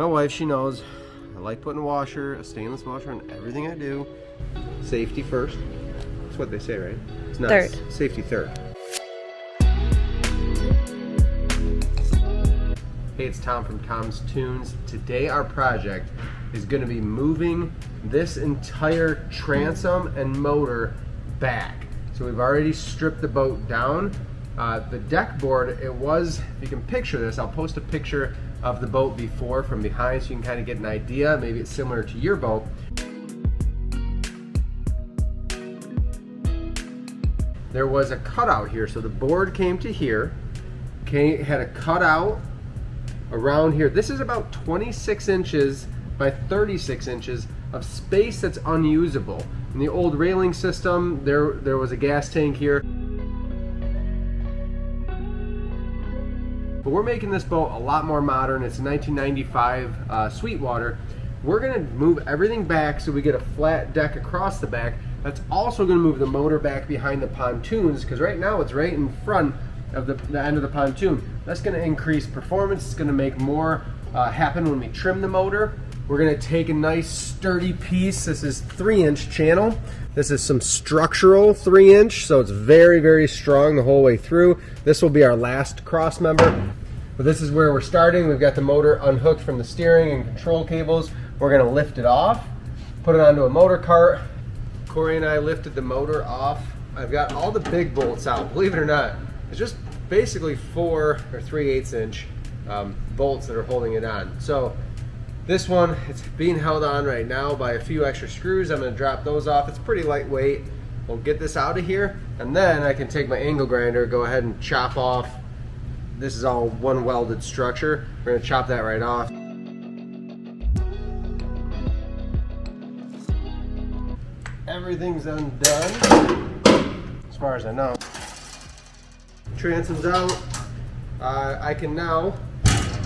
My wife, she knows I like putting a stainless washer on everything I do. Safety first. That's what they say, right? It's not third. Safety third. Hey, it's Tom from Tom's Toons. Today our project is going to be moving this entire transom and motor back. So we've already stripped the boat down. The deck board, it was, if you can picture this, I'll post a picture of the boat before from behind so you can kind of get an idea. Maybe it's similar to your boat. There was a cutout here, so the board came to here, had a cutout around here. This is about 26 inches by 36 inches of space that's unusable. In the old railing system, there was a gas tank here. But we're making this boat a lot more modern. It's a 1995 Sweetwater. We're gonna move everything back so we get a flat deck across the back. That's also gonna move the motor back behind the pontoons, because right now it's right in front of the end of the pontoon. That's gonna increase performance. It's gonna make more happen when we trim the motor. We're gonna take a nice sturdy piece. This is 3-inch channel. This is some structural 3-inch, so it's very, very strong the whole way through. This will be our last cross member. But this is where we're starting. We've got the motor unhooked from the steering and control cables. We're gonna lift it off, put it onto a motor cart. Corey and I lifted the motor off. I've got all the big bolts out. Believe it or not, it's just basically 4 or 3/8 inch bolts that are holding it on. So this one, it's being held on right now by a few extra screws. I'm gonna drop those off. It's pretty lightweight. We'll get this out of here, and then I can take my angle grinder, go ahead and chop off. This is all one welded structure. We're gonna chop that right off. Everything's undone, as far as I know. Transom's out. I can now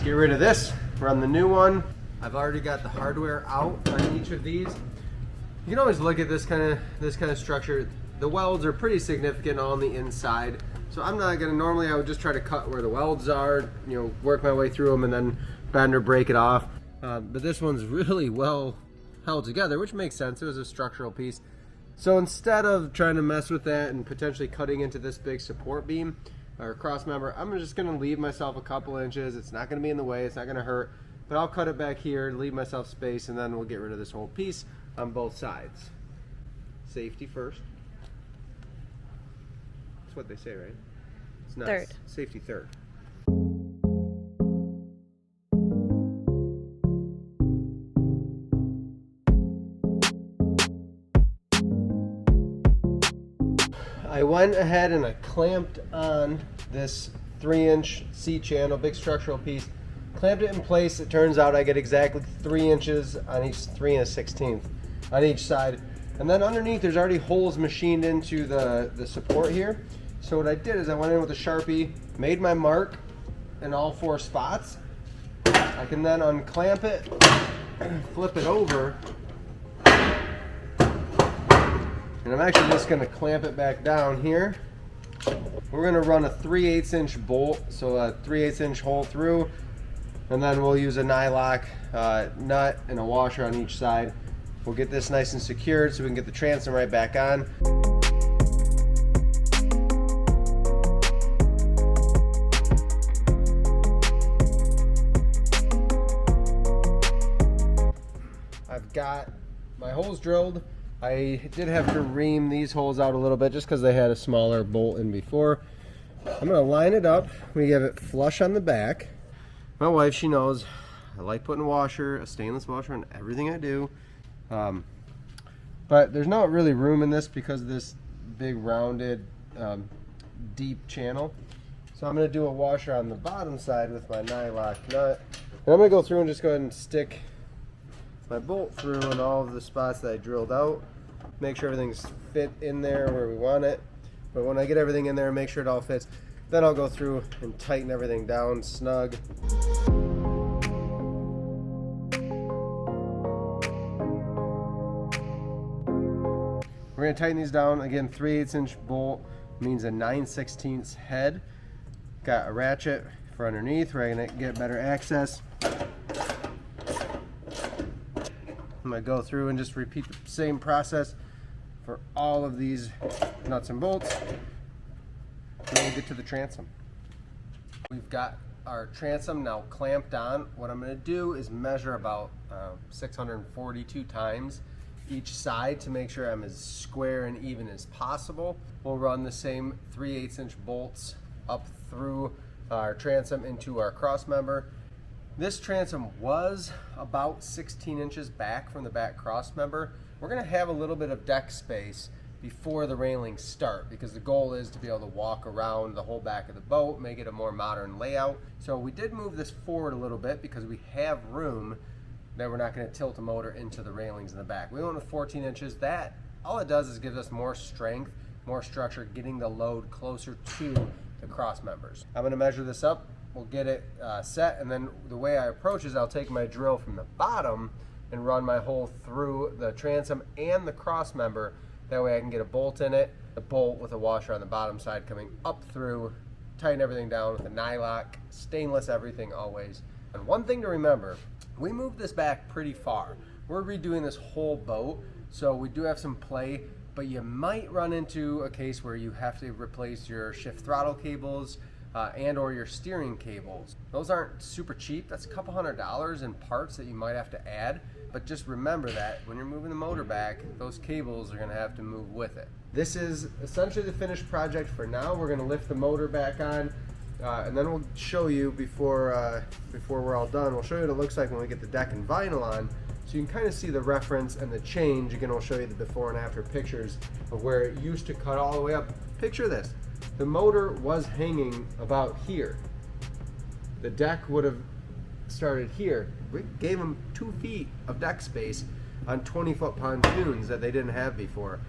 get rid of this, run the new one. I've already got the hardware out on each of these. You can always look at this kind of structure. The welds are pretty significant on the inside, so I'm not gonna, normally I would just try to cut where the welds are, you know, work my way through them and then bend or break it off. But this one's really well held together, which makes sense. It was a structural piece. So instead of trying to mess with that and potentially cutting into this big support beam or cross member, I'm just gonna leave myself a couple inches. It's not gonna be in the way, it's not gonna hurt, but I'll cut it back here, leave myself space, and then we'll get rid of this whole piece on both sides. Safety first. That's what they say, right? It's not third. Safety third. I went ahead and I clamped on this 3-inch seat channel, big structural piece. Clamped it in place. It turns out I get exactly 3 inches on each, 3 1/16 on each side. And then underneath there's already holes machined into the support here. So what I did is I went in with a Sharpie, made my mark in all 4 spots. I can then unclamp it, flip it over, and I'm actually just gonna clamp it back down here. We're gonna run a 3/8 inch bolt, so a 3/8 inch hole through, and then we'll use a nylock nut and a washer on each side. We'll get this nice and secured so we can get the transom right back on. I've got my holes drilled. I did have to ream these holes out a little bit just because they had a smaller bolt in before. I'm going to line it up. We have it flush on the back. My wife, she knows I like putting a stainless washer on everything I do. But there's not really room in this because of this big rounded deep channel. So I'm going to do a washer on the bottom side with my nylock nut. And I'm going to go through and just go ahead and stick my bolt through in all of the spots that I drilled out. Make sure everything's fit in there where we want it. But when I get everything in there and make sure it all fits, then I'll go through and tighten everything down snug. We're going to tighten these down. Again, 3/8 inch bolt means a 9/16 head. Got a ratchet for underneath where I'm going to get better access. I'm going to go through and just repeat the same process for all of these nuts and bolts. And then we'll get to the transom. We've got our transom now clamped on. What I'm going to do is measure about 642 times each side to make sure I'm as square and even as possible. We'll run the same 3/8 inch bolts up through our transom into our cross member. This transom was about 16 inches back from the back cross member. We're going to have a little bit of deck space before the railings start because the goal is to be able to walk around the whole back of the boat, make it a more modern layout. So we did move this forward a little bit because we have room that we're not going to tilt the motor into the railings in the back. We went with 14 inches. That, all it does is gives us more strength, more structure, getting the load closer to the cross members. I'm going to measure this up. We'll get it set, and then the way I approach is I'll take my drill from the bottom and run my hole through the transom and the cross member. That way I can get a bolt in it, a bolt with a washer on the bottom side coming up through, tighten everything down with a nylock, stainless everything always. And one thing to remember, we moved this back pretty far. We're redoing this whole boat, so we do have some play, but you might run into a case where you have to replace your shift throttle cables and or your steering cables. Those aren't super cheap. That's a couple $100 in parts that you might have to add, but just remember that when you're moving the motor back, those cables are gonna have to move with it. This is essentially the finished project for now. We're gonna lift the motor back on, and then we'll show you before we're all done, we'll show you what it looks like when we get the deck and vinyl on, so you can kind of see the reference and the change. Again, we'll show you the before and after pictures of where it used to cut all the way up. Picture this. The motor was hanging about here. The deck would have started here. We gave them 2 feet of deck space on 20-foot pontoons that they didn't have before.